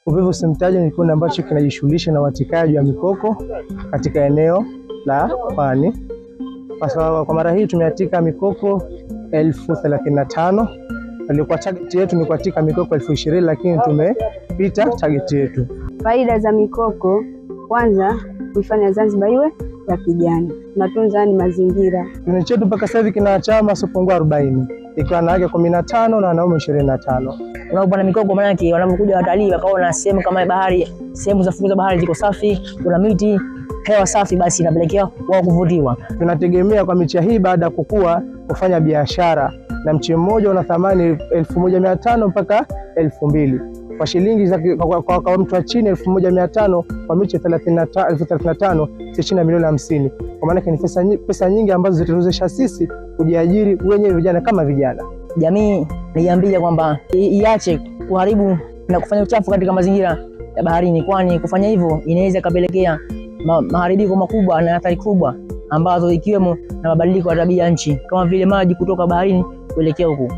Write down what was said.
Uvuvi usimtaji ni kikundi ambacho kinajishughulisha na watikaji wa mikoko katika eneo la Pwani. Kwa mara hii tumeatika mikoko 35,000. Ilikuwa target yetu ni kuatika mikoko 20,000 lakini tumepita target yetu. Faida za mikoko, kwanza kuifanya Zanzibar iwe ya kijani. Tunatunza ni mazingira. Kikundi chetu mpaka sasa hivi kina chama wasiopungua 40, ikiwa na wake 15 na wanaume 25. Unapopanda mikoko maana yake wanapokuja watalii wakaona sehemu kama bahari, sehemu za fuko za bahari ziko safi, kuna miti, hewa safi, basi inapelekea wao kuvutiwa. Tunategemea kwa miche hii baada ya kukua kufanya biashara, na mche mmoja una thamani 1,500 mpaka 2,000. Kwa shilingi za kwa mtu wa chini 1,500, kwa miche 35,000 chini ya milioni 50. Kwa maana ni pesa nyingi ambazo zitatuwezesha sisi kujiajiri wenyewe vijana kama vijana. Jamii niambia kwamba iache kuharibu na kufanya uchafu katika mazingira ya baharini, kwani kufanya hivyo inaweza kapelekea maharibiko makubwa na athari kubwa ambazo ikiwemo na mabadiliko ya tabia nchi kama vile maji kutoka baharini kuelekea huko.